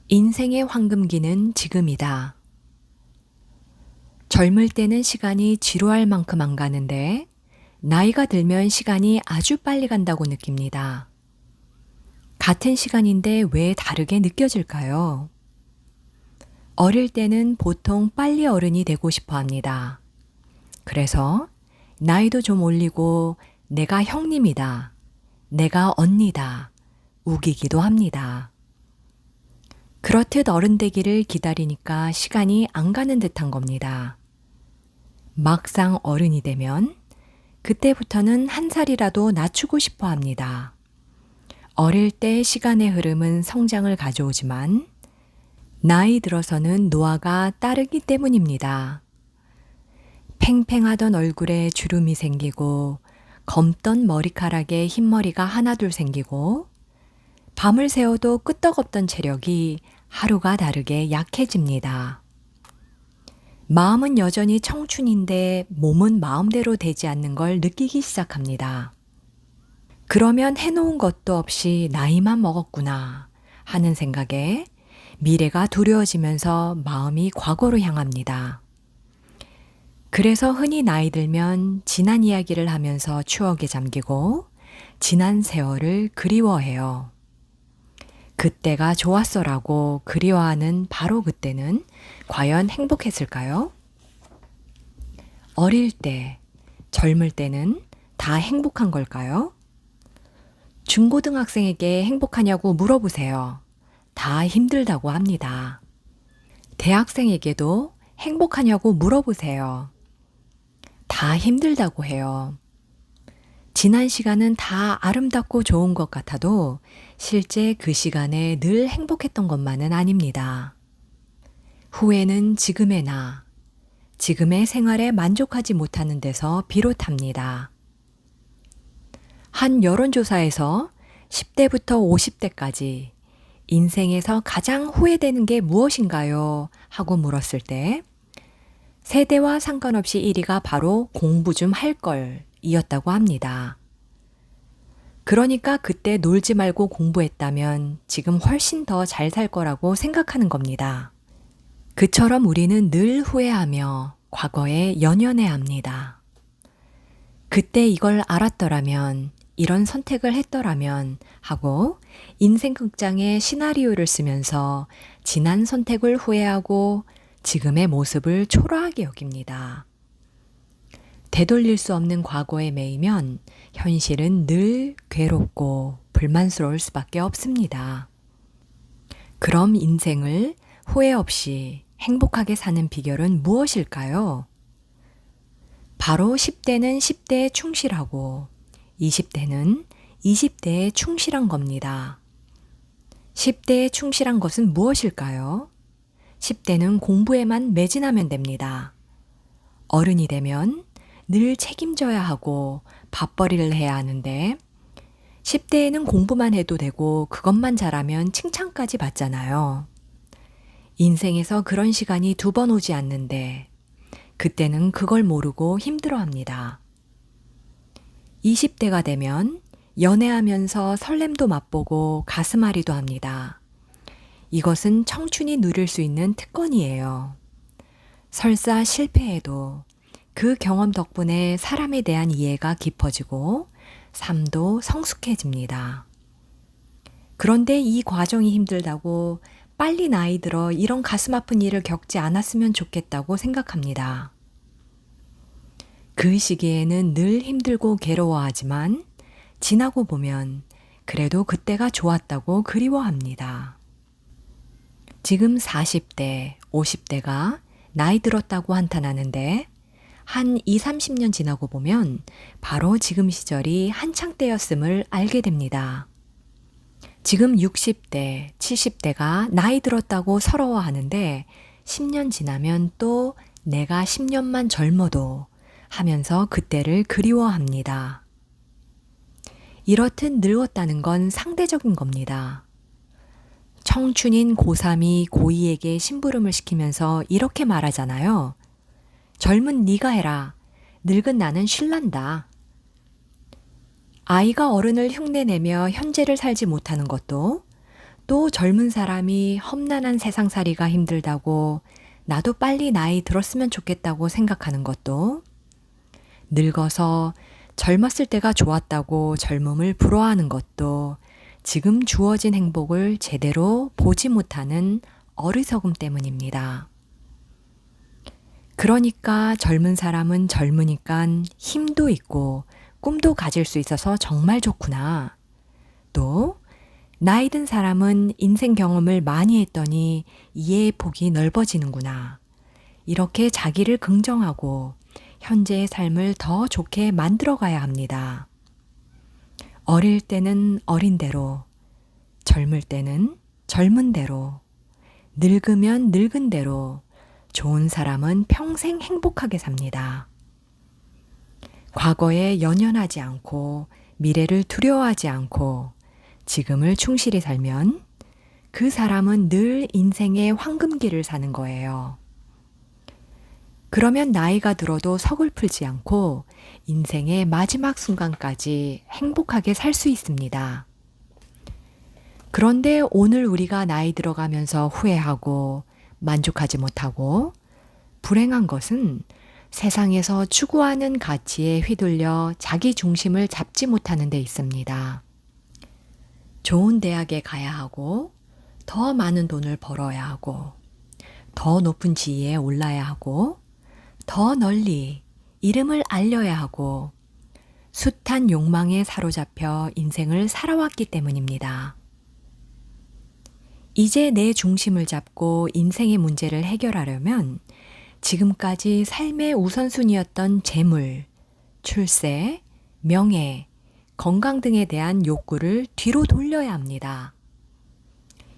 인생의 황금기는 지금이다. 젊을 때는 시간이 지루할 만큼 안 가는데 나이가 들면 시간이 아주 빨리 간다고 느낍니다. 같은 시간인데 왜 다르게 느껴질까요? 어릴 때는 보통 빨리 어른이 되고 싶어 합니다. 그래서 나이도 좀 올리고 내가 형님이다, 내가 언니다, 우기기도 합니다. 그렇듯 어른 되기를 기다리니까 시간이 안 가는 듯한 겁니다. 막상 어른이 되면 그때부터는 한 살이라도 낮추고 싶어 합니다. 어릴 때 시간의 흐름은 성장을 가져오지만 나이 들어서는 노화가 따르기 때문입니다. 팽팽하던 얼굴에 주름이 생기고 검던 머리카락에 흰머리가 하나둘 생기고 밤을 새워도 끄떡없던 체력이 하루가 다르게 약해집니다. 마음은 여전히 청춘인데 몸은 마음대로 되지 않는 걸 느끼기 시작합니다. 그러면 해놓은 것도 없이 나이만 먹었구나 하는 생각에 미래가 두려워지면서 마음이 과거로 향합니다. 그래서 흔히 나이 들면 지난 이야기를 하면서 추억에 잠기고 지난 세월을 그리워해요. 그때가 좋았어라고 그리워하는 바로 그때는 과연 행복했을까요? 어릴 때, 젊을 때는 다 행복한 걸까요? 중고등학생에게 행복하냐고 물어보세요. 다 힘들다고 합니다. 대학생에게도 행복하냐고 물어보세요. 다 힘들다고 해요. 지난 시간은 다 아름답고 좋은 것 같아도 실제 그 시간에 늘 행복했던 것만은 아닙니다. 후회는 지금의 나, 지금의 생활에 만족하지 못하는 데서 비롯합니다. 한 여론조사에서 10대부터 50대까지 인생에서 가장 후회되는 게 무엇인가요? 하고 물었을 때 세대와 상관없이 1위가 바로 공부 좀 할 걸 이었다고 합니다. 그러니까 그때 놀지 말고 공부했다면 지금 훨씬 더 잘 살 거라고 생각하는 겁니다. 그처럼 우리는 늘 후회하며 과거에 연연해 합니다. 그때 이걸 알았더라면, 이런 선택을 했더라면 하고 인생 극장의 시나리오를 쓰면서 지난 선택을 후회하고 지금의 모습을 초라하게 여깁니다. 되돌릴 수 없는 과거에 매이면 현실은 늘 괴롭고 불만스러울 수밖에 없습니다. 그럼 인생을 후회 없이 행복하게 사는 비결은 무엇일까요? 바로 10대는 10대에 충실하고 20대는 20대에 충실한 겁니다. 10대에 충실한 것은 무엇일까요? 10대는 공부에만 매진하면 됩니다. 어른이 되면 늘 책임져야 하고 밥벌이를 해야 하는데 10대에는 공부만 해도 되고 그것만 잘하면 칭찬까지 받잖아요. 인생에서 그런 시간이 2번 오지 않는데 그때는 그걸 모르고 힘들어합니다. 20대가 되면 연애하면서 설렘도 맛보고 가슴앓이도 합니다. 이것은 청춘이 누릴 수 있는 특권이에요. 설사 실패해도 그 경험 덕분에 사람에 대한 이해가 깊어지고 삶도 성숙해집니다. 그런데 이 과정이 힘들다고 빨리 나이 들어 이런 가슴 아픈 일을 겪지 않았으면 좋겠다고 생각합니다. 그 시기에는 늘 힘들고 괴로워하지만 지나고 보면 그래도 그때가 좋았다고 그리워합니다. 지금 40대, 50대가 나이 들었다고 한탄하는데 한 2, 30년 지나고 보면 바로 지금 시절이 한창 때였음을 알게 됩니다. 지금 60대, 70대가 나이 들었다고 서러워하는데 10년 지나면 또 내가 10년만 젊어도 하면서 그때를 그리워합니다. 이렇듯 늙었다는 건 상대적인 겁니다. 청춘인 고3이 고2에게 심부름을 시키면서 이렇게 말하잖아요. 젊은 네가 해라. 늙은 나는 쉴란다. 아이가 어른을 흉내내며 현재를 살지 못하는 것도 또 젊은 사람이 험난한 세상살이가 힘들다고 나도 빨리 나이 들었으면 좋겠다고 생각하는 것도, 늙어서 젊었을 때가 좋았다고 젊음을 부러워하는 것도 지금 주어진 행복을 제대로 보지 못하는 어리석음 때문입니다. 그러니까 젊은 사람은 젊으니까 힘도 있고 꿈도 가질 수 있어서 정말 좋구나. 또 나이 든 사람은 인생 경험을 많이 했더니 이해의 폭이 넓어지는구나. 이렇게 자기를 긍정하고 현재의 삶을 더 좋게 만들어 가야 합니다. 어릴 때는 어린 대로, 젊을 때는 젊은 대로, 늙으면 늙은 대로 좋은 사람은 평생 행복하게 삽니다. 과거에 연연하지 않고 미래를 두려워하지 않고 지금을 충실히 살면 그 사람은 늘 인생의 황금기를 사는 거예요. 그러면 나이가 들어도 서글프지 않고 인생의 마지막 순간까지 행복하게 살 수 있습니다. 그런데 오늘 우리가 나이 들어가면서 후회하고 만족하지 못하고 불행한 것은 세상에서 추구하는 가치에 휘둘려 자기 중심을 잡지 못하는 데 있습니다. 좋은 대학에 가야 하고, 더 많은 돈을 벌어야 하고, 더 높은 지위에 올라야 하고, 더 널리 이름을 알려야 하고, 숱한 욕망에 사로잡혀 인생을 살아왔기 때문입니다. 이제 내 중심을 잡고 인생의 문제를 해결하려면 지금까지 삶의 우선순위였던 재물, 출세, 명예, 건강 등에 대한 욕구를 뒤로 돌려야 합니다.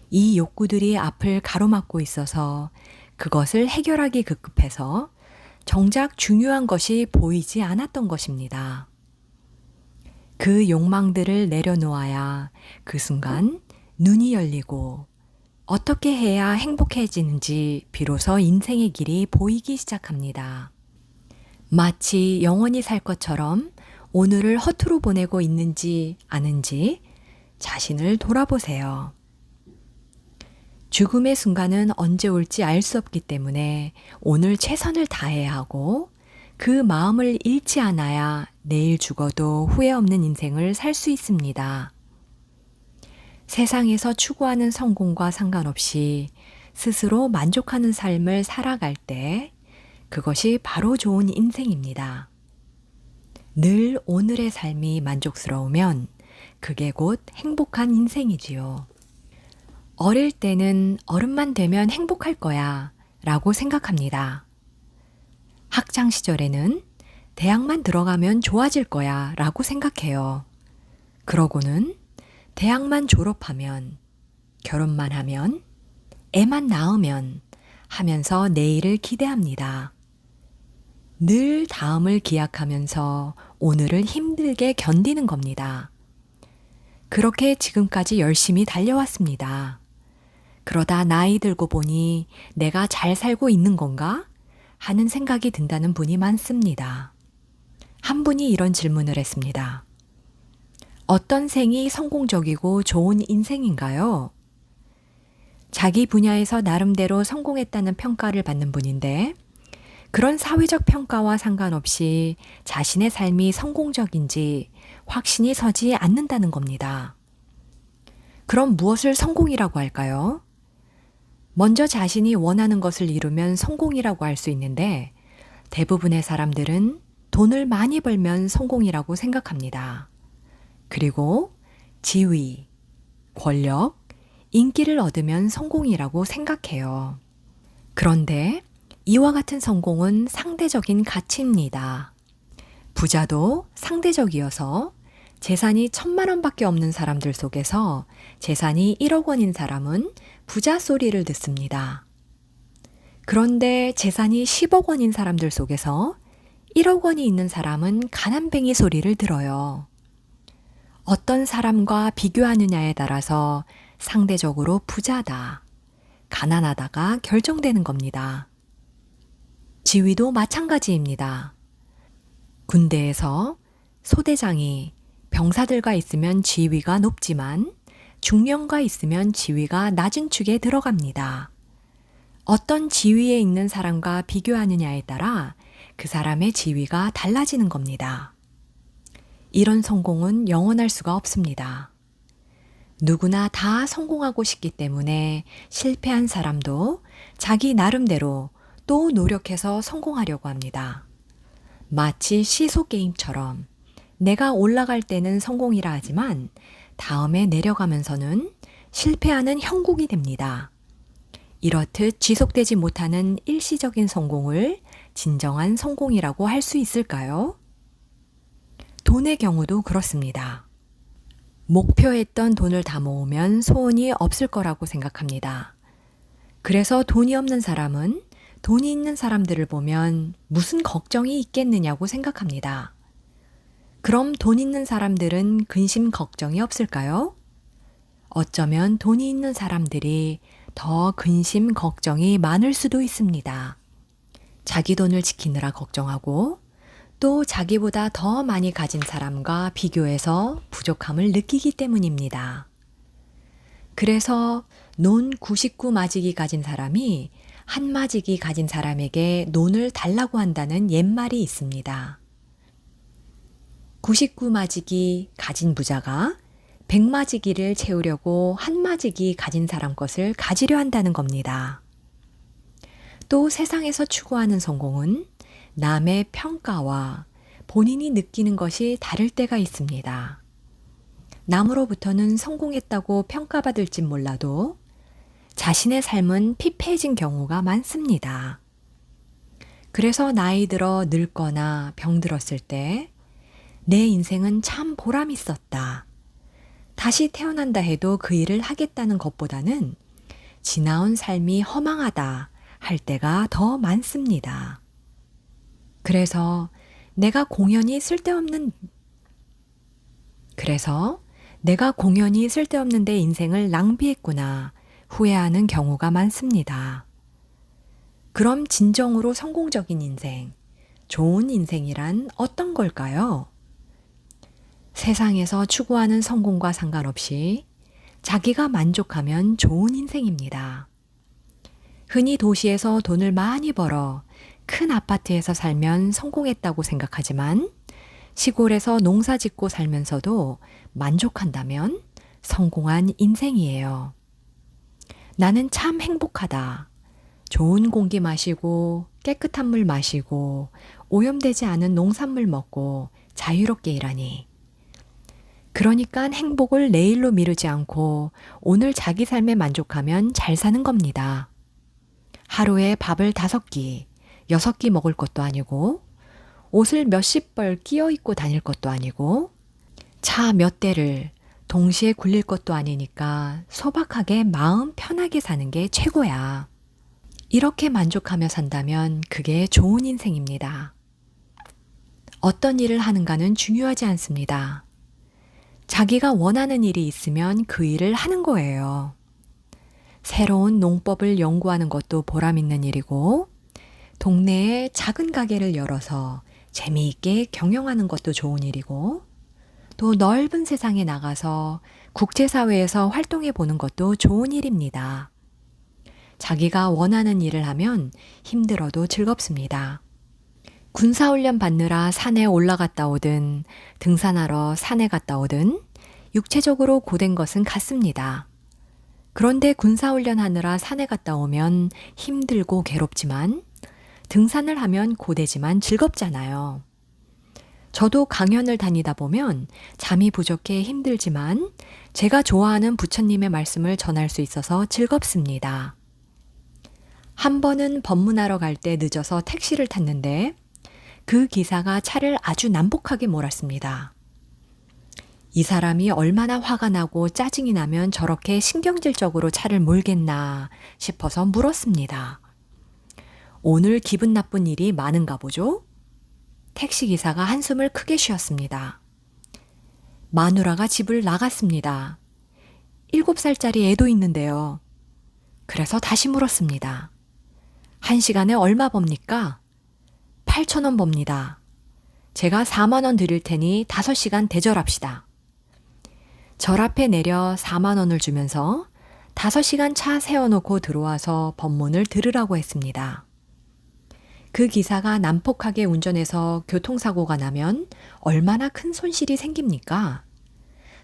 이 욕구들이 앞을 가로막고 있어서 그것을 해결하기 급급해서 정작 중요한 것이 보이지 않았던 것입니다. 그 욕망들을 내려놓아야 그 순간 눈이 열리고 어떻게 해야 행복해지는지 비로소 인생의 길이 보이기 시작합니다. 마치 영원히 살 것처럼 오늘을 허투루 보내고 있는지 아는지 자신을 돌아보세요. 죽음의 순간은 언제 올지 알 수 없기 때문에 오늘 최선을 다해야 하고 그 마음을 잃지 않아야 내일 죽어도 후회 없는 인생을 살 수 있습니다. 세상에서 추구하는 성공과 상관없이 스스로 만족하는 삶을 살아갈 때 그것이 바로 좋은 인생입니다. 늘 오늘의 삶이 만족스러우면 그게 곧 행복한 인생이지요. 어릴 때는 어른만 되면 행복할 거야 라고 생각합니다. 학창 시절에는 대학만 들어가면 좋아질 거야 라고 생각해요. 그러고는 대학만 졸업하면, 결혼만 하면, 애만 낳으면 하면서 내일을 기대합니다. 늘 다음을 기약하면서 오늘을 힘들게 견디는 겁니다. 그렇게 지금까지 열심히 달려왔습니다. 그러다 나이 들고 보니 내가 잘 살고 있는 건가? 하는 생각이 든다는 분이 많습니다. 한 분이 이런 질문을 했습니다. 어떤 생이 성공적이고 좋은 인생인가요? 자기 분야에서 나름대로 성공했다는 평가를 받는 분인데 그런 사회적 평가와 상관없이 자신의 삶이 성공적인지 확신이 서지 않는다는 겁니다. 그럼 무엇을 성공이라고 할까요? 먼저 자신이 원하는 것을 이루면 성공이라고 할 수 있는데 대부분의 사람들은 돈을 많이 벌면 성공이라고 생각합니다. 그리고 지위, 권력, 인기를 얻으면 성공이라고 생각해요. 그런데 이와 같은 성공은 상대적인 가치입니다. 부자도 상대적이어서 재산이 1,000만 원밖에 없는 사람들 속에서 재산이 1억 원인 사람은 부자 소리를 듣습니다. 그런데 재산이 10억 원인 사람들 속에서 1억 원이 있는 사람은 가난뱅이 소리를 들어요. 어떤 사람과 비교하느냐에 따라서 상대적으로 부자다, 가난하다가 결정되는 겁니다. 지위도 마찬가지입니다. 군대에서 소대장이 병사들과 있으면 지위가 높지만 중령가 있으면 지위가 낮은 축에 들어갑니다. 어떤 지위에 있는 사람과 비교하느냐에 따라 그 사람의 지위가 달라지는 겁니다. 이런 성공은 영원할 수가 없습니다. 누구나 다 성공하고 싶기 때문에 실패한 사람도 자기 나름대로 또 노력해서 성공하려고 합니다. 마치 시소 게임처럼 내가 올라갈 때는 성공이라 하지만 다음에 내려가면서는 실패하는 형국이 됩니다. 이렇듯 지속되지 못하는 일시적인 성공을 진정한 성공이라고 할 수 있을까요? 돈의 경우도 그렇습니다. 목표했던 돈을 다 모으면 소원이 없을 거라고 생각합니다. 그래서 돈이 없는 사람은 돈이 있는 사람들을 보면 무슨 걱정이 있겠느냐고 생각합니다. 그럼 돈 있는 사람들은 근심 걱정이 없을까요? 어쩌면 돈이 있는 사람들이 더 근심 걱정이 많을 수도 있습니다. 자기 돈을 지키느라 걱정하고 또 자기보다 더 많이 가진 사람과 비교해서 부족함을 느끼기 때문입니다. 그래서 논 99마지기 가진 사람이 한 마지기 가진 사람에게 논을 달라고 한다는 옛말이 있습니다. 99마지기 가진 부자가 100마지기를 채우려고 한 마지기 가진 사람 것을 가지려 한다는 겁니다. 또 세상에서 추구하는 성공은 남의 평가와 본인이 느끼는 것이 다를 때가 있습니다. 남으로부터는 성공했다고 평가받을지 몰라도 자신의 삶은 피폐해진 경우가 많습니다. 그래서 나이 들어 늙거나 병들었을 때 내 인생은 참 보람 있었다. 다시 태어난다 해도 그 일을 하겠다는 것보다는 지나온 삶이 허망하다 할 때가 더 많습니다. 그래서 내가 공연히 쓸데없는 데 인생을 낭비했구나 후회하는 경우가 많습니다. 그럼 진정으로 성공적인 인생, 좋은 인생이란 어떤 걸까요? 세상에서 추구하는 성공과 상관없이 자기가 만족하면 좋은 인생입니다. 흔히 도시에서 돈을 많이 벌어 큰 아파트에서 살면 성공했다고 생각하지만 시골에서 농사 짓고 살면서도 만족한다면 성공한 인생이에요. 나는 참 행복하다. 좋은 공기 마시고 깨끗한 물 마시고 오염되지 않은 농산물 먹고 자유롭게 일하니. 그러니까 행복을 내일로 미루지 않고 오늘 자기 삶에 만족하면 잘 사는 겁니다. 하루에 밥을 5끼, 6끼 먹을 것도 아니고 옷을 몇십 벌 끼어 입고 다닐 것도 아니고 차 몇 대를 동시에 굴릴 것도 아니니까 소박하게 마음 편하게 사는 게 최고야. 이렇게 만족하며 산다면 그게 좋은 인생입니다. 어떤 일을 하는가는 중요하지 않습니다. 자기가 원하는 일이 있으면 그 일을 하는 거예요. 새로운 농법을 연구하는 것도 보람 있는 일이고 동네에 작은 가게를 열어서 재미있게 경영하는 것도 좋은 일이고 또 넓은 세상에 나가서 국제사회에서 활동해 보는 것도 좋은 일입니다. 자기가 원하는 일을 하면 힘들어도 즐겁습니다. 군사훈련 받느라 산에 올라갔다 오든 등산하러 산에 갔다 오든 육체적으로 고된 것은 같습니다. 그런데 군사훈련 하느라 산에 갔다 오면 힘들고 괴롭지만 등산을 하면 고되지만 즐겁잖아요. 저도 강연을 다니다 보면 잠이 부족해 힘들지만 제가 좋아하는 부처님의 말씀을 전할 수 있어서 즐겁습니다. 한 번은 법문하러 갈 때 늦어서 택시를 탔는데 그 기사가 차를 아주 난폭하게 몰았습니다. 이 사람이 얼마나 화가 나고 짜증이 나면 저렇게 신경질적으로 차를 몰겠나 싶어서 물었습니다. 오늘 기분 나쁜 일이 많은가 보죠? 택시기사가 한숨을 크게 쉬었습니다. 마누라가 집을 나갔습니다. 7살짜리 애도 있는데요. 그래서 다시 물었습니다. 1시간에 얼마 법니까? 8,000원 법니다. 제가 4만 원 드릴 테니 5시간 대절합시다. 절 앞에 내려 4만 원을 주면서 5시간 차 세워놓고 들어와서 법문을 들으라고 했습니다. 그 기사가 난폭하게 운전해서 교통사고가 나면 얼마나 큰 손실이 생깁니까?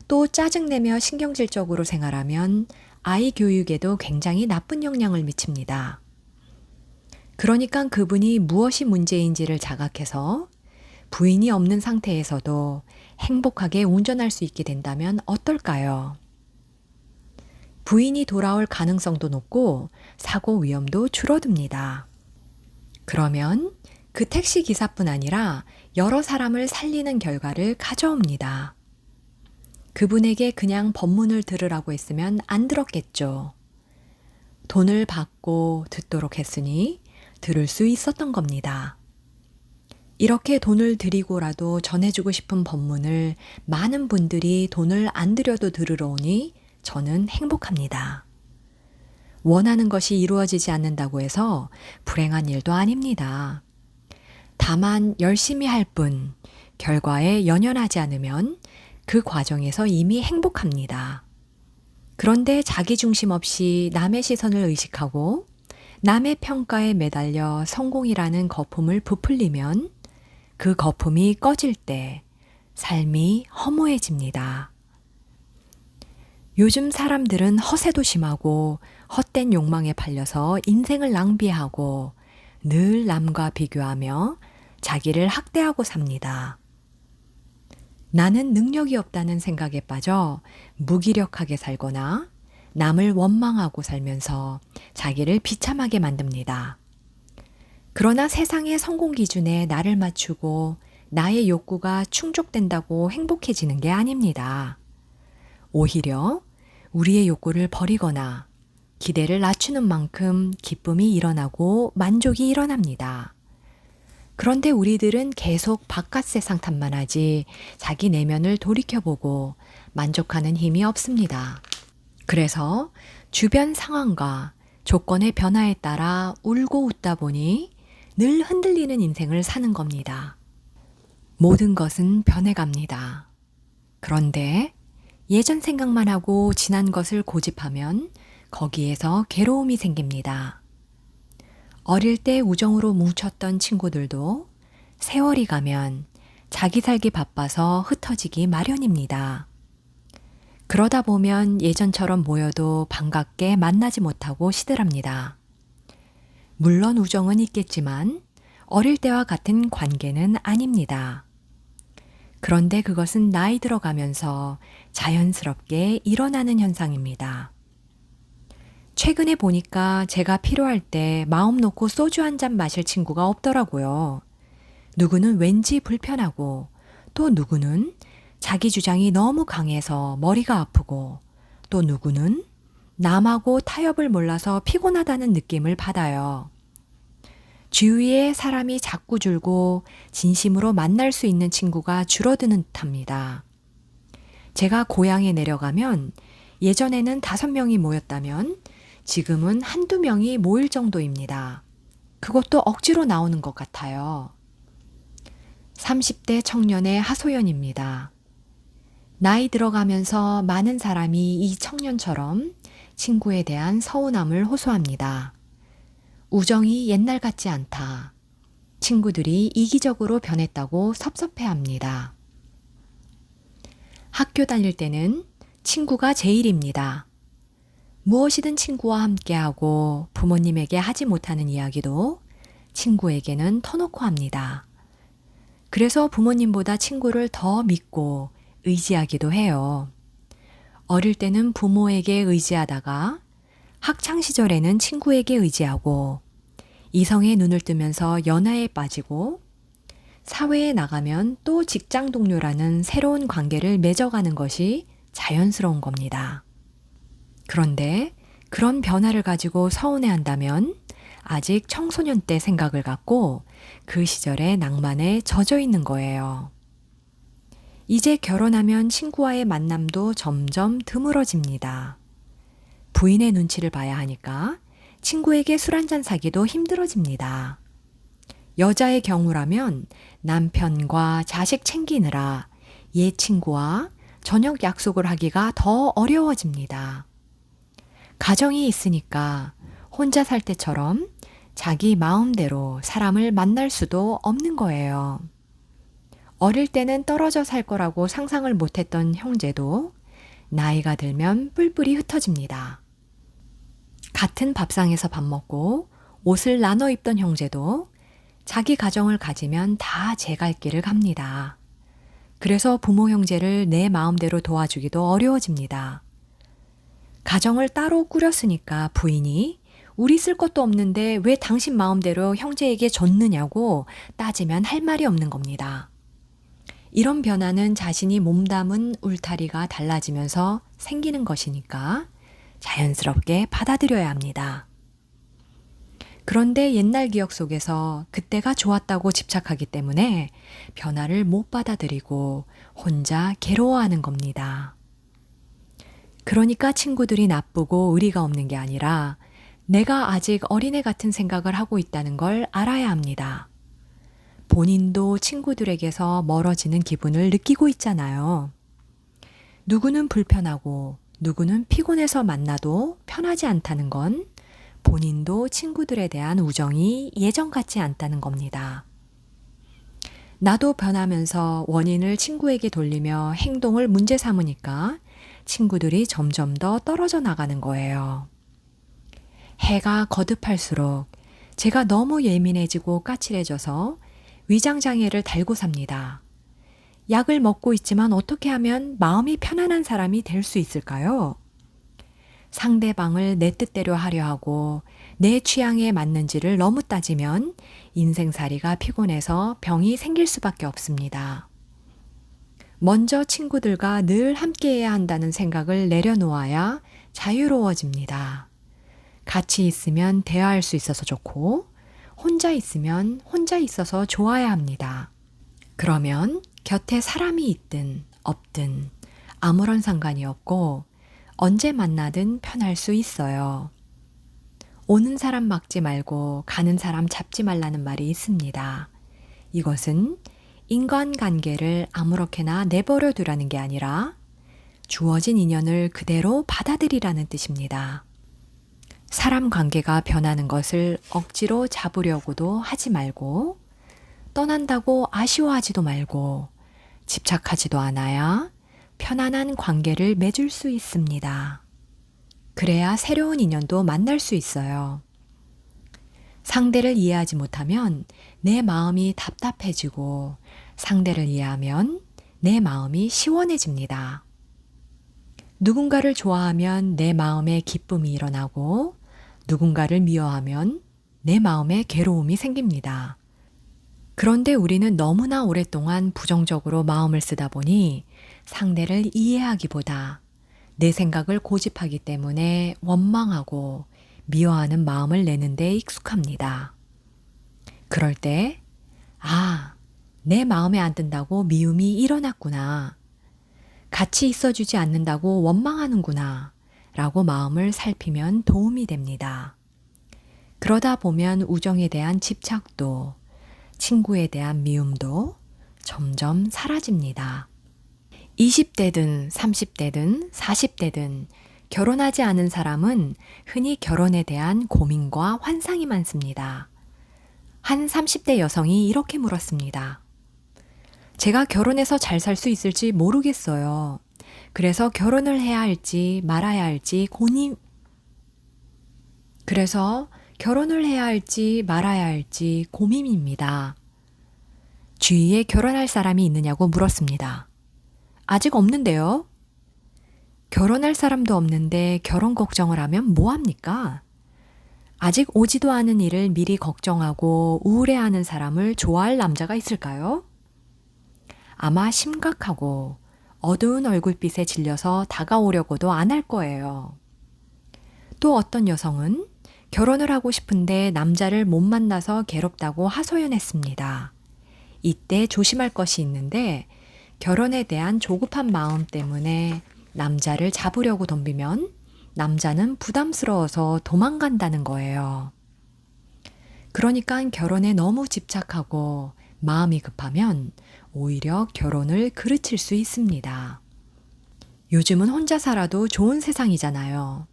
또 짜증내며 신경질적으로 생활하면 아이 교육에도 굉장히 나쁜 영향을 미칩니다. 그러니까 그분이 무엇이 문제인지를 자각해서 부인이 없는 상태에서도 행복하게 운전할 수 있게 된다면 어떨까요? 부인이 돌아올 가능성도 높고 사고 위험도 줄어듭니다. 그러면 그 택시 기사뿐 아니라 여러 사람을 살리는 결과를 가져옵니다. 그분에게 그냥 법문을 들으라고 했으면 안 들었겠죠. 돈을 받고 듣도록 했으니 들을 수 있었던 겁니다. 이렇게 돈을 드리고라도 전해주고 싶은 법문을 많은 분들이 돈을 안 들여도 들으러 오니 저는 행복합니다. 원하는 것이 이루어지지 않는다고 해서 불행한 일도 아닙니다. 다만 열심히 할 뿐 결과에 연연하지 않으면 그 과정에서 이미 행복합니다. 그런데 자기 중심 없이 남의 시선을 의식하고 남의 평가에 매달려 성공이라는 거품을 부풀리면 그 거품이 꺼질 때 삶이 허무해집니다. 요즘 사람들은 허세도 심하고 헛된 욕망에 팔려서 인생을 낭비하고 늘 남과 비교하며 자기를 학대하고 삽니다. 나는 능력이 없다는 생각에 빠져 무기력하게 살거나 남을 원망하고 살면서 자기를 비참하게 만듭니다. 그러나 세상의 성공 기준에 나를 맞추고 나의 욕구가 충족된다고 행복해지는 게 아닙니다. 오히려 우리의 욕구를 버리거나 기대를 낮추는 만큼 기쁨이 일어나고 만족이 일어납니다. 그런데 우리들은 계속 바깥 세상 탓만 하지 자기 내면을 돌이켜보고 만족하는 힘이 없습니다. 그래서 주변 상황과 조건의 변화에 따라 울고 웃다 보니 늘 흔들리는 인생을 사는 겁니다. 모든 것은 변해갑니다. 그런데 예전 생각만 하고 지난 것을 고집하면 거기에서 괴로움이 생깁니다. 어릴 때 우정으로 뭉쳤던 친구들도 세월이 가면 자기 살기 바빠서 흩어지기 마련입니다. 그러다 보면 예전처럼 모여도 반갑게 만나지 못하고 시들합니다. 물론 우정은 있겠지만 어릴 때와 같은 관계는 아닙니다. 그런데 그것은 나이 들어가면서 자연스럽게 일어나는 현상입니다. 최근에 보니까 제가 필요할 때 마음 놓고 소주 한 잔 마실 친구가 없더라고요. 누구는 왠지 불편하고 또 누구는 자기 주장이 너무 강해서 머리가 아프고 또 누구는 남하고 타협을 몰라서 피곤하다는 느낌을 받아요. 주위에 사람이 자꾸 줄고 진심으로 만날 수 있는 친구가 줄어드는 듯합니다. 제가 고향에 내려가면 예전에는 5명이 모였다면 지금은 1~2명이 모일 정도입니다. 그것도 억지로 나오는 것 같아요. 30대 청년의 하소연입니다. 나이 들어가면서 많은 사람이 이 청년처럼 친구에 대한 서운함을 호소합니다. 우정이 옛날 같지 않다. 친구들이 이기적으로 변했다고 섭섭해합니다. 학교 다닐 때는 친구가 제일입니다. 무엇이든 친구와 함께하고 부모님에게 하지 못하는 이야기도 친구에게는 터놓고 합니다. 그래서 부모님보다 친구를 더 믿고 의지하기도 해요. 어릴 때는 부모에게 의지하다가 학창 시절에는 친구에게 의지하고 이성의 눈을 뜨면서 연하에 빠지고 사회에 나가면 또 직장 동료라는 새로운 관계를 맺어가는 것이 자연스러운 겁니다. 그런데 그런 변화를 가지고 서운해한다면 아직 청소년 때 생각을 갖고 그 시절의 낭만에 젖어 있는 거예요. 이제 결혼하면 친구와의 만남도 점점 드물어집니다. 부인의 눈치를 봐야 하니까 친구에게 술 한잔 사기도 힘들어집니다. 여자의 경우라면 남편과 자식 챙기느라 옛 친구와 저녁 약속을 하기가 더 어려워집니다. 가정이 있으니까 혼자 살 때처럼 자기 마음대로 사람을 만날 수도 없는 거예요. 어릴 때는 떨어져 살 거라고 상상을 못했던 형제도 나이가 들면 뿔뿔이 흩어집니다. 같은 밥상에서 밥 먹고 옷을 나눠 입던 형제도 자기 가정을 가지면 다 제 갈 길을 갑니다. 그래서 부모 형제를 내 마음대로 도와주기도 어려워집니다. 가정을 따로 꾸렸으니까 부인이 우리 쓸 것도 없는데 왜 당신 마음대로 형제에게 줬느냐고 따지면 할 말이 없는 겁니다. 이런 변화는 자신이 몸담은 울타리가 달라지면서 생기는 것이니까 자연스럽게 받아들여야 합니다. 그런데 옛날 기억 속에서 그때가 좋았다고 집착하기 때문에 변화를 못 받아들이고 혼자 괴로워하는 겁니다. 그러니까 친구들이 나쁘고 의리가 없는 게 아니라 내가 아직 어린애 같은 생각을 하고 있다는 걸 알아야 합니다. 본인도 친구들에게서 멀어지는 기분을 느끼고 있잖아요. 누구는 불편하고 누구는 피곤해서 만나도 편하지 않다는 건 본인도 친구들에 대한 우정이 예전 같지 않다는 겁니다. 나도 변하면서 원인을 친구에게 돌리며 행동을 문제 삼으니까 친구들이 점점 더 떨어져 나가는 거예요. 해가 거듭할수록 제가 너무 예민해지고 까칠해져서 위장장애를 달고 삽니다. 약을 먹고 있지만 어떻게 하면 마음이 편안한 사람이 될 수 있을까요? 상대방을 내 뜻대로 하려 하고 내 취향에 맞는지를 너무 따지면 인생살이가 피곤해서 병이 생길 수밖에 없습니다. 먼저 친구들과 늘 함께해야 한다는 생각을 내려놓아야 자유로워집니다. 같이 있으면 대화할 수 있어서 좋고 혼자 있으면 혼자 있어서 좋아야 합니다. 그러면 곁에 사람이 있든 없든 아무런 상관이 없고 언제 만나든 편할 수 있어요. 오는 사람 막지 말고 가는 사람 잡지 말라는 말이 있습니다. 이것은 인간관계를 아무렇게나 내버려 두라는 게 아니라 주어진 인연을 그대로 받아들이라는 뜻입니다. 사람 관계가 변하는 것을 억지로 잡으려고도 하지 말고 떠난다고 아쉬워하지도 말고 집착하지도 않아야 편안한 관계를 맺을 수 있습니다. 그래야 새로운 인연도 만날 수 있어요. 상대를 이해하지 못하면 내 마음이 답답해지고 상대를 이해하면 내 마음이 시원해집니다. 누군가를 좋아하면 내 마음에 기쁨이 일어나고 누군가를 미워하면 내 마음에 괴로움이 생깁니다. 그런데 우리는 너무나 오랫동안 부정적으로 마음을 쓰다 보니 상대를 이해하기보다 내 생각을 고집하기 때문에 원망하고 미워하는 마음을 내는 데 익숙합니다. 그럴 때, 내 마음에 안 든다고 미움이 일어났구나. 같이 있어주지 않는다고 원망하는구나. 라고 마음을 살피면 도움이 됩니다. 그러다 보면 우정에 대한 집착도, 친구에 대한 미움도 점점 사라집니다. 20대든 30대든 40대든 결혼하지 않은 사람은 흔히 결혼에 대한 고민과 환상이 많습니다. 한 30대 여성이 이렇게 물었습니다. 제가 결혼해서 잘 살 수 있을지 모르겠어요. 그래서 결혼을 해야 할지 말아야 할지 고민입니다. 주위에 결혼할 사람이 있느냐고 물었습니다. 아직 없는데요? 결혼할 사람도 없는데 결혼 걱정을 하면 뭐합니까? 아직 오지도 않은 일을 미리 걱정하고 우울해하는 사람을 좋아할 남자가 있을까요? 아마 심각하고 어두운 얼굴빛에 질려서 다가오려고도 안 할 거예요. 또 어떤 여성은 결혼을 하고 싶은데 남자를 못 만나서 괴롭다고 하소연했습니다. 이때 조심할 것이 있는데 결혼에 대한 조급한 마음 때문에 남자를 잡으려고 덤비면 남자는 부담스러워서 도망간다는 거예요. 그러니까 결혼에 너무 집착하고 마음이 급하면 오히려 결혼을 그르칠 수 있습니다. 요즘은 혼자 살아도 좋은 세상이잖아요.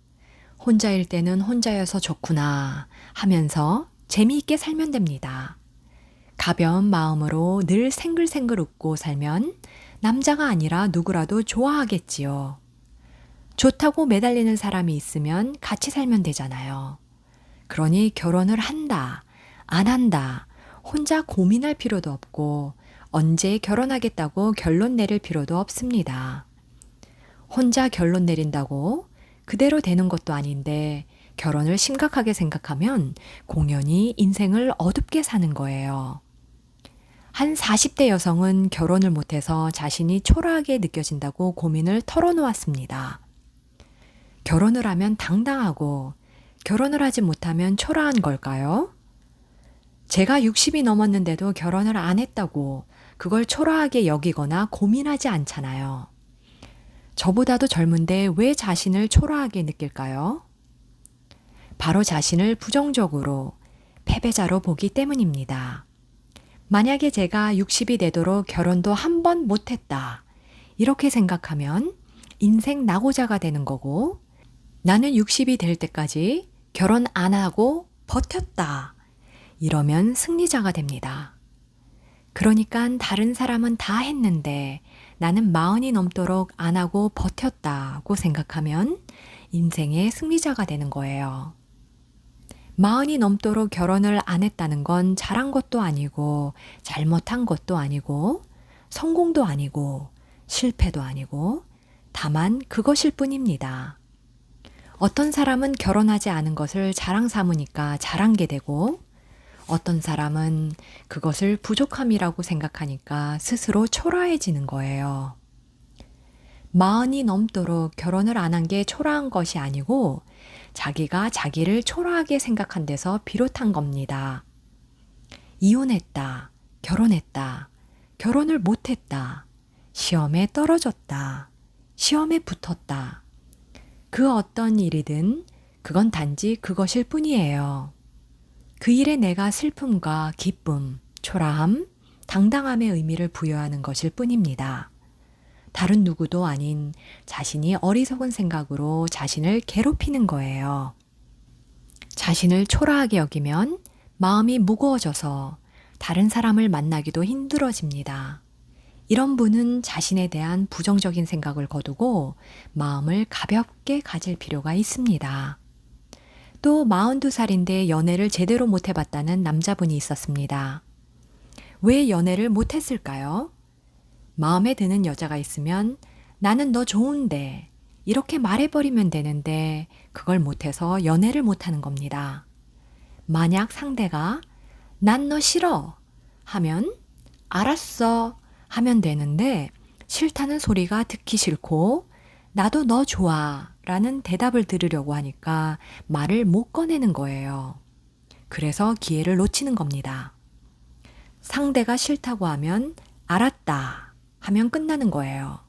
혼자일 때는 혼자여서 좋구나 하면서 재미있게 살면 됩니다. 가벼운 마음으로 늘 생글생글 웃고 살면 남자가 아니라 누구라도 좋아하겠지요. 좋다고 매달리는 사람이 있으면 같이 살면 되잖아요. 그러니 결혼을 한다, 안 한다, 혼자 고민할 필요도 없고 언제 결혼하겠다고 결론 내릴 필요도 없습니다. 혼자 결론 내린다고 그대로 되는 것도 아닌데 결혼을 심각하게 생각하면 공연히 인생을 어둡게 사는 거예요. 한 40대 여성은 결혼을 못해서 자신이 초라하게 느껴진다고 고민을 털어놓았습니다. 결혼을 하면 당당하고 결혼을 하지 못하면 초라한 걸까요? 제가 60이 넘었는데도 결혼을 안 했다고 그걸 초라하게 여기거나 고민하지 않잖아요. 저보다도 젊은데 왜 자신을 초라하게 느낄까요? 바로 자신을 부정적으로 패배자로 보기 때문입니다. 만약에 제가 60이 되도록 결혼도 한 번 못했다. 이렇게 생각하면 인생 낙오자가 되는 거고 나는 60이 될 때까지 결혼 안 하고 버텼다. 이러면 승리자가 됩니다. 그러니까 다른 사람은 다 했는데 나는 40이 넘도록 안 하고 버텼다고 생각하면 인생의 승리자가 되는 거예요. 40이 넘도록 결혼을 안 했다는 건 잘한 것도 아니고 잘못한 것도 아니고 성공도 아니고 실패도 아니고 다만 그것일 뿐입니다. 어떤 사람은 결혼하지 않은 것을 자랑 삼으니까 잘한 게 되고 어떤 사람은 그것을 부족함이라고 생각하니까 스스로 초라해지는 거예요. 40이 넘도록 결혼을 안 한 게 초라한 것이 아니고 자기가 자기를 초라하게 생각한 데서 비롯한 겁니다. 이혼했다, 결혼했다, 결혼을 못했다, 시험에 떨어졌다, 시험에 붙었다. 그 어떤 일이든 그건 단지 그것일 뿐이에요. 그 일에 내가 슬픔과 기쁨, 초라함, 당당함의 의미를 부여하는 것일 뿐입니다. 다른 누구도 아닌 자신이 어리석은 생각으로 자신을 괴롭히는 거예요. 자신을 초라하게 여기면 마음이 무거워져서 다른 사람을 만나기도 힘들어집니다. 이런 분은 자신에 대한 부정적인 생각을 거두고 마음을 가볍게 가질 필요가 있습니다. 또 42살인데 연애를 제대로 못 해봤다는 남자분이 있었습니다. 왜 연애를 못 했을까요? 마음에 드는 여자가 있으면 나는 너 좋은데 이렇게 말해버리면 되는데 그걸 못해서 연애를 못하는 겁니다. 만약 상대가 난 너 싫어 하면 알았어 하면 되는데 싫다는 소리가 듣기 싫고 나도 너 좋아 라는 대답을 들으려고 하니까 말을 못 꺼내는 거예요. 그래서 기회를 놓치는 겁니다. 상대가 싫다고 하면 알았다 하면 끝나는 거예요.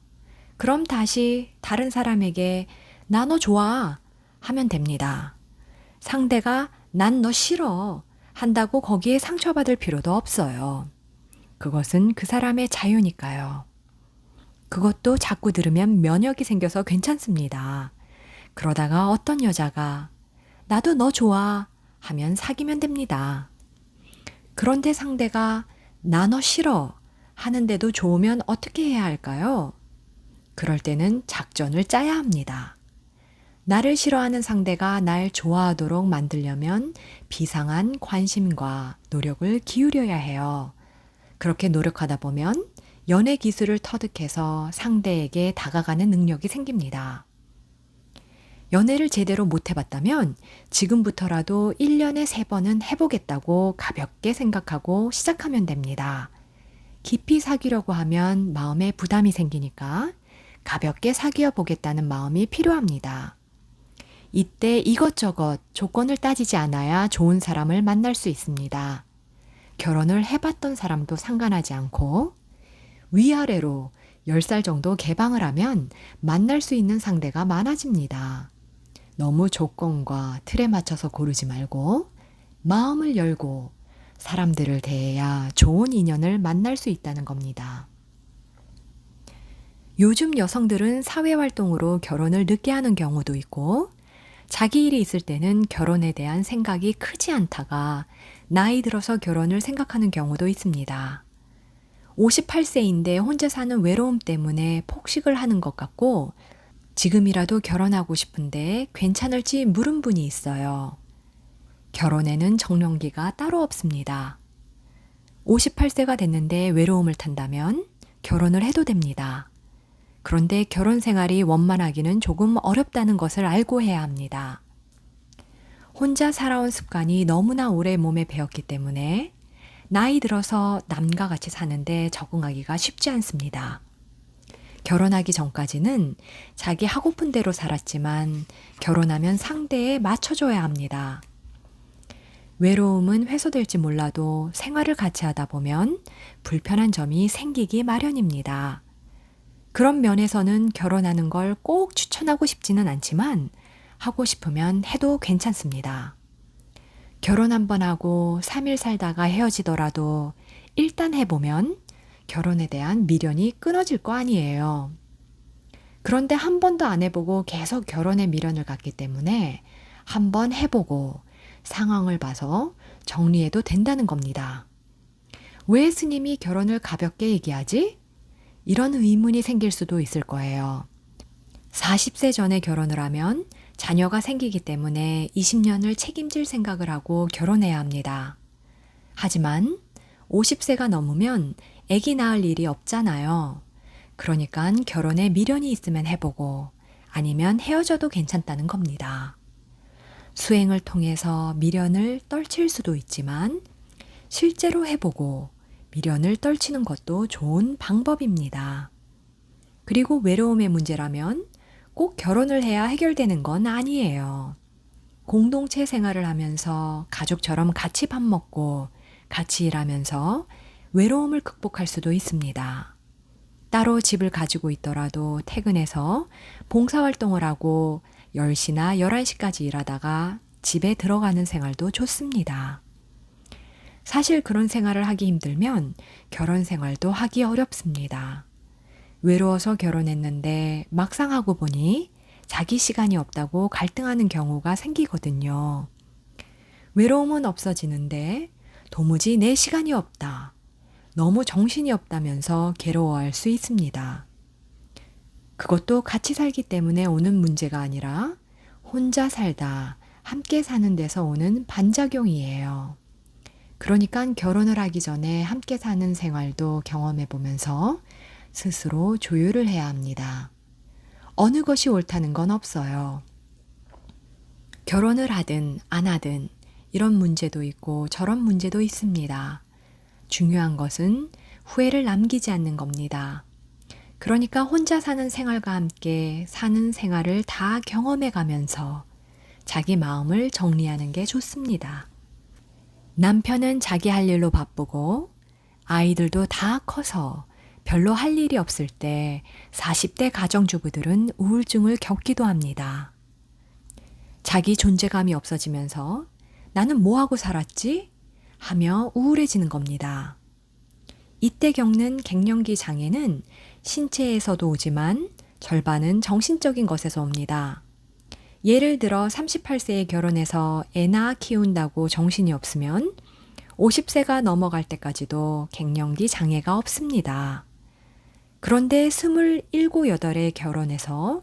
그럼 다시 다른 사람에게 나 너 좋아 하면 됩니다. 상대가 난 너 싫어 한다고 거기에 상처받을 필요도 없어요. 그것은 그 사람의 자유니까요. 그것도 자꾸 들으면 면역이 생겨서 괜찮습니다. 그러다가 어떤 여자가 나도 너 좋아 하면 사귀면 됩니다. 그런데 상대가 나 너 싫어 하는데도 좋으면 어떻게 해야 할까요? 그럴 때는 작전을 짜야 합니다. 나를 싫어하는 상대가 날 좋아하도록 만들려면 비상한 관심과 노력을 기울여야 해요. 그렇게 노력하다 보면 연애 기술을 터득해서 상대에게 다가가는 능력이 생깁니다. 연애를 제대로 못 해봤다면 지금부터라도 1년에 3번은 해보겠다고 가볍게 생각하고 시작하면 됩니다. 깊이 사귀려고 하면 마음에 부담이 생기니까 가볍게 사귀어 보겠다는 마음이 필요합니다. 이때 이것저것 조건을 따지지 않아야 좋은 사람을 만날 수 있습니다. 결혼을 해봤던 사람도 상관하지 않고 위아래로 10살 정도 개방을 하면 만날 수 있는 상대가 많아집니다. 너무 조건과 틀에 맞춰서 고르지 말고 마음을 열고 사람들을 대해야 좋은 인연을 만날 수 있다는 겁니다. 요즘 여성들은 사회활동으로 결혼을 늦게 하는 경우도 있고, 자기 일이 있을 때는 결혼에 대한 생각이 크지 않다가 나이 들어서 결혼을 생각하는 경우도 있습니다. 58세인데 혼자 사는 외로움 때문에 폭식을 하는 것 같고, 지금이라도 결혼하고 싶은데 괜찮을지 물은 분이 있어요. 결혼에는 정년기가 따로 없습니다. 58세가 됐는데 외로움을 탄다면 결혼을 해도 됩니다. 그런데 결혼 생활이 원만하기는 조금 어렵다는 것을 알고 해야 합니다. 혼자 살아온 습관이 너무나 오래 몸에 배었기 때문에 나이 들어서 남과 같이 사는데 적응하기가 쉽지 않습니다. 결혼하기 전까지는 자기 하고픈 대로 살았지만 결혼하면 상대에 맞춰줘야 합니다. 외로움은 해소될지 몰라도 생활을 같이 하다 보면 불편한 점이 생기기 마련입니다. 그런 면에서는 결혼하는 걸 꼭 추천하고 싶지는 않지만 하고 싶으면 해도 괜찮습니다. 결혼 한 번 하고 3일 살다가 헤어지더라도 일단 해보면 결혼에 대한 미련이 끊어질 거 아니에요. 그런데 한 번도 안 해보고 계속 결혼에 미련을 갖기 때문에 한 번 해보고 상황을 봐서 정리해도 된다는 겁니다. 왜 스님이 결혼을 가볍게 얘기하지? 이런 의문이 생길 수도 있을 거예요. 40세 전에 결혼을 하면 자녀가 생기기 때문에 20년을 책임질 생각을 하고 결혼해야 합니다. 하지만 50세가 넘으면 아기 낳을 일이 없잖아요. 그러니까 결혼에 미련이 있으면 해보고 아니면 헤어져도 괜찮다는 겁니다. 수행을 통해서 미련을 떨칠 수도 있지만 실제로 해보고 미련을 떨치는 것도 좋은 방법입니다. 그리고 외로움의 문제라면 꼭 결혼을 해야 해결되는 건 아니에요. 공동체 생활을 하면서 가족처럼 같이 밥 먹고 같이 일하면서 외로움을 극복할 수도 있습니다. 따로 집을 가지고 있더라도 퇴근해서 봉사활동을 하고 10시나 11시까지 일하다가 집에 들어가는 생활도 좋습니다. 사실 그런 생활을 하기 힘들면 결혼 생활도 하기 어렵습니다. 외로워서 결혼했는데 막상 하고 보니 자기 시간이 없다고 갈등하는 경우가 생기거든요. 외로움은 없어지는데 도무지 내 시간이 없다. 너무 정신이 없다면서 괴로워할 수 있습니다. 그것도 같이 살기 때문에 오는 문제가 아니라 혼자 살다 함께 사는 데서 오는 반작용이에요. 그러니까 결혼을 하기 전에 함께 사는 생활도 경험해 보면서 스스로 조율을 해야 합니다. 어느 것이 옳다는 건 없어요. 결혼을 하든 안 하든 이런 문제도 있고 저런 문제도 있습니다. 중요한 것은 후회를 남기지 않는 겁니다. 그러니까 혼자 사는 생활과 함께 사는 생활을 다 경험해 가면서 자기 마음을 정리하는 게 좋습니다. 남편은 자기 할 일로 바쁘고 아이들도 다 커서 별로 할 일이 없을 때 40대 가정주부들은 우울증을 겪기도 합니다. 자기 존재감이 없어지면서 나는 뭐하고 살았지? 하며 우울해지는 겁니다. 이때 겪는 갱년기 장애는 신체에서도 오지만 절반은 정신적인 것에서 옵니다. 예를 들어 38세에 결혼해서 애 낳아 키운다고 정신이 없으면 50세가 넘어갈 때까지도 갱년기 장애가 없습니다. 그런데 27, 8에 결혼해서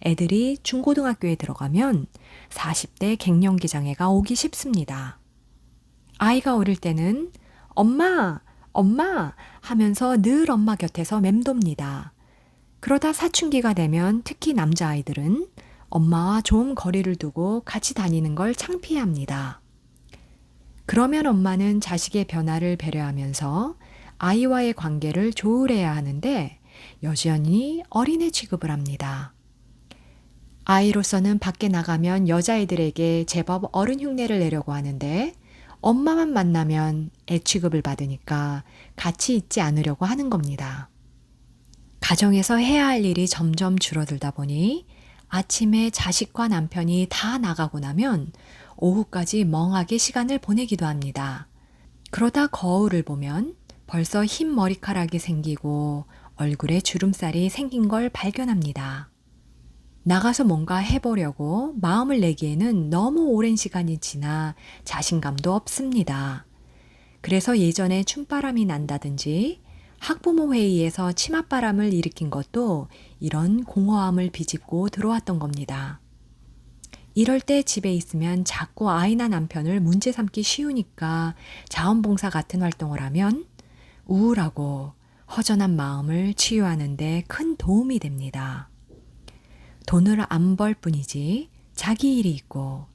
애들이 중고등학교에 들어가면 40대 갱년기 장애가 오기 쉽습니다. 아이가 어릴 때는 엄마, 엄마 하면서 늘 엄마 곁에서 맴돕니다. 그러다 사춘기가 되면 특히 남자아이들은 엄마와 좀 거리를 두고 같이 다니는 걸 창피해합니다. 그러면 엄마는 자식의 변화를 배려하면서 아이와의 관계를 조율해야 하는데 여전히 어린애 취급을 합니다. 아이로서는 밖에 나가면 여자애들에게 제법 어른 흉내를 내려고 하는데 엄마만 만나면 애 취급을 받으니까 같이 있지 않으려고 하는 겁니다. 가정에서 해야 할 일이 점점 줄어들다 보니 아침에 자식과 남편이 다 나가고 나면 오후까지 멍하게 시간을 보내기도 합니다. 그러다 거울을 보면 벌써 흰 머리카락이 생기고 얼굴에 주름살이 생긴 걸 발견합니다. 나가서 뭔가 해보려고 마음을 내기에는 너무 오랜 시간이 지나 자신감도 없습니다. 그래서 예전에 춤바람이 난다든지 학부모 회의에서 치맛바람을 일으킨 것도 이런 공허함을 비집고 들어왔던 겁니다. 이럴 때 집에 있으면 자꾸 아이나 남편을 문제 삼기 쉬우니까 자원봉사 같은 활동을 하면 우울하고 허전한 마음을 치유하는 데 큰 도움이 됩니다. 돈을 안 벌 뿐이지 자기 일이 있고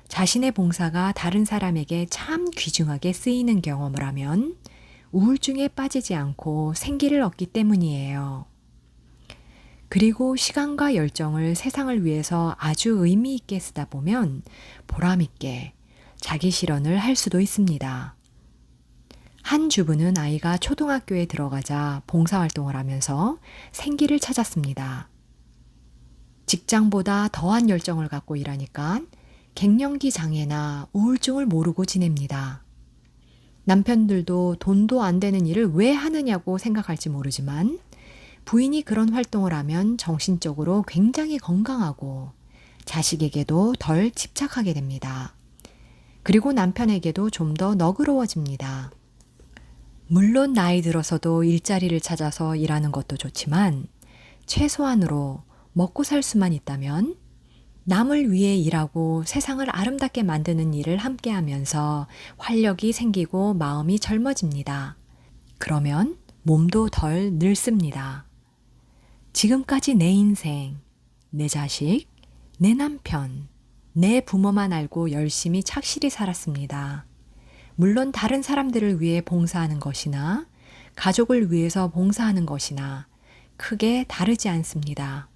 자신의 봉사가 다른 사람에게 참 귀중하게 쓰이는 경험을 하면 우울증에 빠지지 않고 생기를 얻기 때문이에요. 그리고 시간과 열정을 세상을 위해서 아주 의미 있게 쓰다 보면 보람 있게 자기 실현을 할 수도 있습니다. 한 주부는 아이가 초등학교에 들어가자 봉사활동을 하면서 생기를 찾았습니다. 직장보다 더한 열정을 갖고 일하니까 갱년기 장애나 우울증을 모르고 지냅니다. 남편들도 돈도 안 되는 일을 왜 하느냐고 생각할지 모르지만 부인이 그런 활동을 하면 정신적으로 굉장히 건강하고 자식에게도 덜 집착하게 됩니다. 그리고 남편에게도 좀 더 너그러워집니다. 물론 나이 들어서도 일자리를 찾아서 일하는 것도 좋지만 최소한으로 먹고 살 수만 있다면 남을 위해 일하고 세상을 아름답게 만드는 일을 함께 하면서 활력이 생기고 마음이 젊어집니다. 그러면 몸도 덜 늙습니다. 지금까지 내 인생, 내 자식, 내 남편, 내 부모만 알고 열심히 착실히 살았습니다. 물론 다른 사람들을 위해 봉사하는 것이나 가족을 위해서 봉사하는 것이나 크게 다르지 않습니다.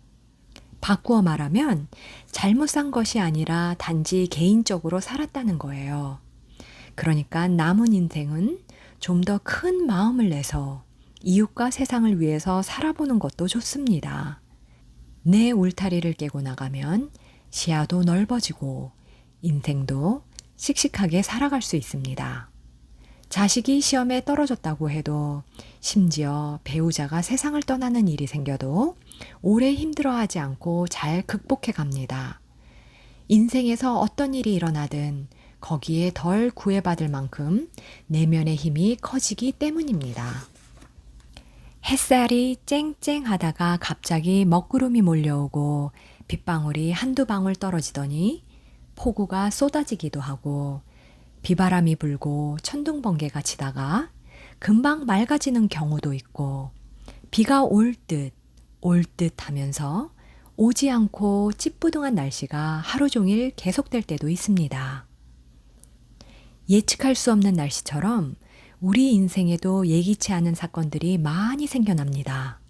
바꾸어 말하면 잘못 산 것이 아니라 단지 개인적으로 살았다는 거예요. 그러니까 남은 인생은 좀 더 큰 마음을 내서 이웃과 세상을 위해서 살아보는 것도 좋습니다. 내 울타리를 깨고 나가면 시야도 넓어지고 인생도 씩씩하게 살아갈 수 있습니다. 자식이 시험에 떨어졌다고 해도 심지어 배우자가 세상을 떠나는 일이 생겨도 오래 힘들어하지 않고 잘 극복해 갑니다. 인생에서 어떤 일이 일어나든 거기에 덜 구애받을 만큼 내면의 힘이 커지기 때문입니다. 햇살이 쨍쨍하다가 갑자기 먹구름이 몰려오고 빗방울이 한두 방울 떨어지더니 폭우가 쏟아지기도 하고 비바람이 불고 천둥번개가 치다가 금방 맑아지는 경우도 있고 비가 올 듯 하면서 오지 않고 찌뿌둥한 날씨가 하루 종일 계속될 때도 있습니다. 예측할 수 없는 날씨처럼 우리 인생에도 예기치 않은 사건들이 많이 생겨납니다.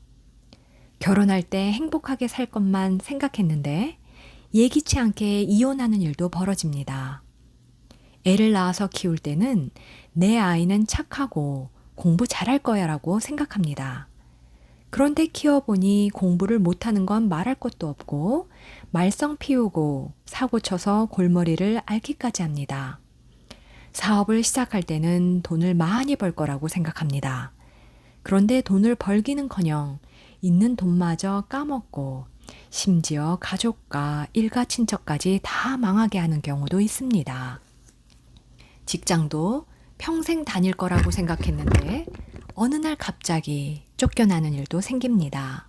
결혼할 때 행복하게 살 것만 생각했는데 예기치 않게 이혼하는 일도 벌어집니다. 애를 낳아서 키울 때는 내 아이는 착하고 공부 잘할 거야 라고 생각합니다. 그런데 키워보니 공부를 못하는 건 말할 것도 없고 말썽 피우고 사고 쳐서 골머리를 앓기까지 합니다. 사업을 시작할 때는 돈을 많이 벌 거라고 생각합니다. 그런데 돈을 벌기는커녕 있는 돈마저 까먹고 심지어 가족과 일가 친척까지 다 망하게 하는 경우도 있습니다. 직장도 평생 다닐 거라고 생각했는데 어느 날 갑자기 쫓겨나는 일도 생깁니다.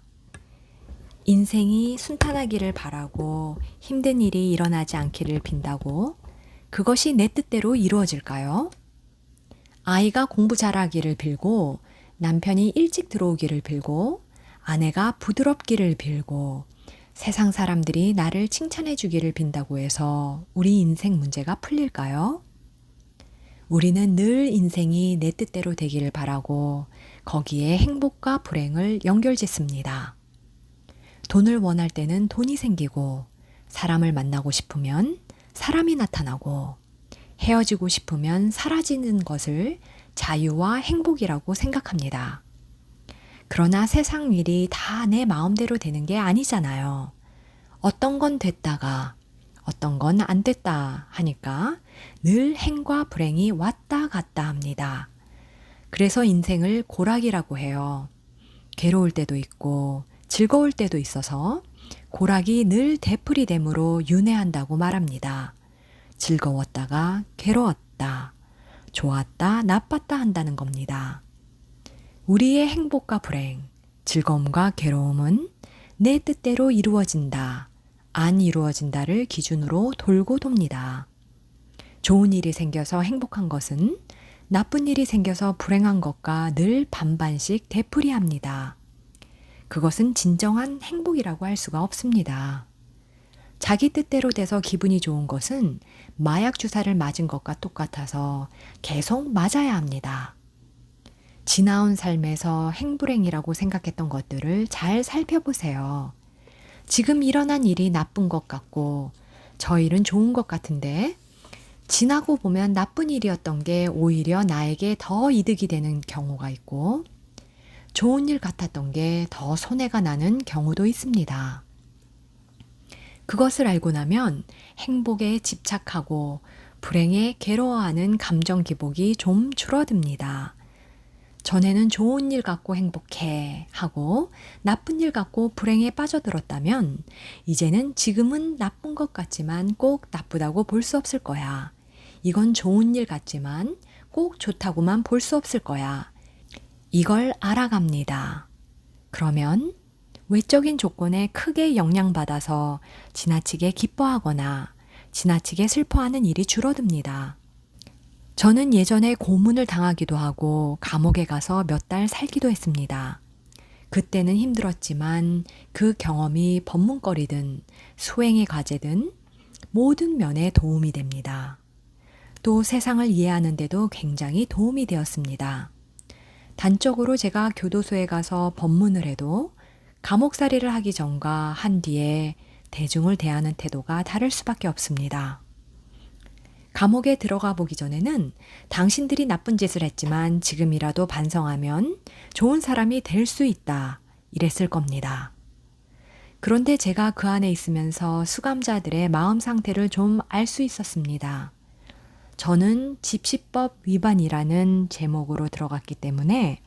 인생이 순탄하기를 바라고 힘든 일이 일어나지 않기를 빈다고 그것이 내 뜻대로 이루어질까요? 아이가 공부 잘하기를 빌고 남편이 일찍 들어오기를 빌고 아내가 부드럽기를 빌고 세상 사람들이 나를 칭찬해 주기를 빈다고 해서 우리 인생 문제가 풀릴까요? 우리는 늘 인생이 내 뜻대로 되기를 바라고 거기에 행복과 불행을 연결짓습니다. 돈을 원할 때는 돈이 생기고 사람을 만나고 싶으면 사람이 나타나고 헤어지고 싶으면 사라지는 것을 자유와 행복이라고 생각합니다. 그러나 세상 일이 다 내 마음대로 되는 게 아니잖아요. 어떤 건 됐다가 어떤 건 안 됐다 하니까 늘 행과 불행이 왔다 갔다 합니다. 그래서 인생을 고락이라고 해요. 괴로울 때도 있고 즐거울 때도 있어서 고락이 늘 되풀이됨으로 윤회한다고 말합니다. 즐거웠다가 괴로웠다, 좋았다, 나빴다 한다는 겁니다. 우리의 행복과 불행, 즐거움과 괴로움은 내 뜻대로 이루어진다, 안 이루어진다를 기준으로 돌고 돕니다. 좋은 일이 생겨서 행복한 것은 나쁜 일이 생겨서 불행한 것과 늘 반반씩 되풀이합니다. 그것은 진정한 행복이라고 할 수가 없습니다. 자기 뜻대로 돼서 기분이 좋은 것은 마약 주사를 맞은 것과 똑같아서 계속 맞아야 합니다. 지나온 삶에서 행불행이라고 생각했던 것들을 잘 살펴보세요. 지금 일어난 일이 나쁜 것 같고 저 일은 좋은 것 같은데 지나고 보면 나쁜 일이었던 게 오히려 나에게 더 이득이 되는 경우가 있고 좋은 일 같았던 게 더 손해가 나는 경우도 있습니다. 그것을 알고 나면 행복에 집착하고 불행에 괴로워하는 감정 기복이 좀 줄어듭니다. 전에는 좋은 일 갖고 행복해 하고 나쁜 일 갖고 불행에 빠져들었다면 이제는 지금은 나쁜 것 같지만 꼭 나쁘다고 볼 수 없을 거야. 이건 좋은 일 같지만 꼭 좋다고만 볼 수 없을 거야. 이걸 알아갑니다. 그러면 외적인 조건에 크게 영향받아서 지나치게 기뻐하거나 지나치게 슬퍼하는 일이 줄어듭니다. 저는 예전에 고문을 당하기도 하고 감옥에 가서 몇 달 살기도 했습니다. 그때는 힘들었지만 그 경험이 법문거리든 수행의 과제든 모든 면에 도움이 됩니다. 또 세상을 이해하는 데도 굉장히 도움이 되었습니다. 단적으로 제가 교도소에 가서 법문을 해도 감옥살이를 하기 전과 한 뒤에 대중을 대하는 태도가 다를 수밖에 없습니다. 감옥에 들어가 보기 전에는 당신들이 나쁜 짓을 했지만 지금이라도 반성하면 좋은 사람이 될 수 있다, 이랬을 겁니다. 그런데 제가 그 안에 있으면서 수감자들의 마음 상태를 좀 알 수 있었습니다. 저는 집시법 위반이라는 제목으로 들어갔기 때문에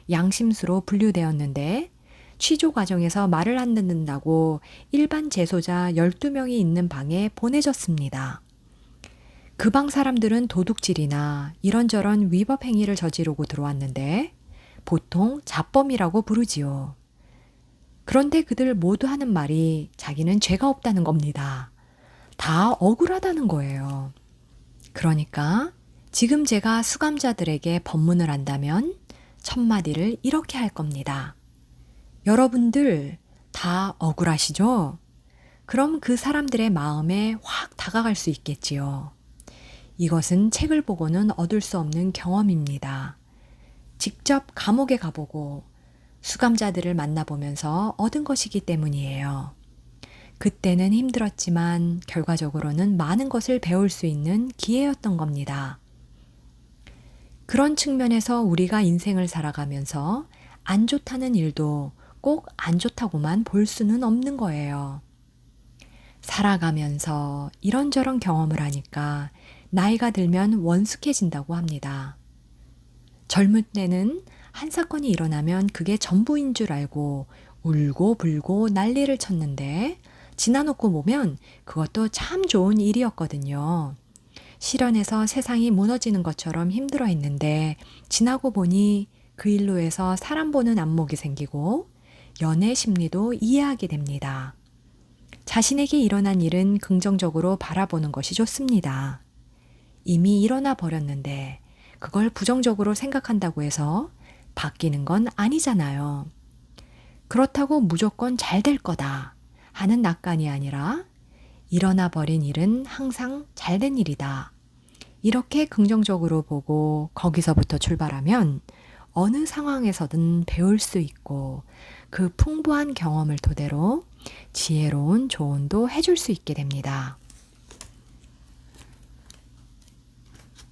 양심수로 분류되었는데 취조 과정에서 말을 안 듣는다고 일반 재소자 12명이 있는 방에 보내졌습니다. 그 방 사람들은 도둑질이나 이런저런 위법 행위를 저지르고 들어왔는데 보통 자범이라고 부르지요. 그런데 그들 모두 하는 말이 자기는 죄가 없다는 겁니다. 다 억울하다는 거예요. 그러니까 지금 제가 수감자들에게 법문을 한다면 첫 마디를 이렇게 할 겁니다. 여러분들 다 억울하시죠? 그럼 그 사람들의 마음에 확 다가갈 수 있겠지요. 이것은 책을 보고는 얻을 수 없는 경험입니다. 직접 감옥에 가보고 수감자들을 만나보면서 얻은 것이기 때문이에요. 그때는 힘들었지만 결과적으로는 많은 것을 배울 수 있는 기회였던 겁니다. 그런 측면에서 우리가 인생을 살아가면서 안 좋다는 일도 꼭 안 좋다고만 볼 수는 없는 거예요. 살아가면서 이런저런 경험을 하니까 나이가 들면 원숙해진다고 합니다. 젊을 때는 한 사건이 일어나면 그게 전부인 줄 알고 울고 불고 난리를 쳤는데 지나놓고 보면 그것도 참 좋은 일이었거든요. 실현해서 세상이 무너지는 것처럼 힘들어 했는데 지나고 보니 그 일로 해서 사람 보는 안목이 생기고 연애 심리도 이해하게 됩니다. 자신에게 일어난 일은 긍정적으로 바라보는 것이 좋습니다. 이미 일어나 버렸는데 그걸 부정적으로 생각한다고 해서 바뀌는 건 아니잖아요. 그렇다고 무조건 잘 될 거다 하는 낙관이 아니라 일어나 버린 일은 항상 잘된 일이다. 이렇게 긍정적으로 보고 거기서부터 출발하면 어느 상황에서든 배울 수 있고 그 풍부한 경험을 토대로 지혜로운 조언도 해줄 수 있게 됩니다.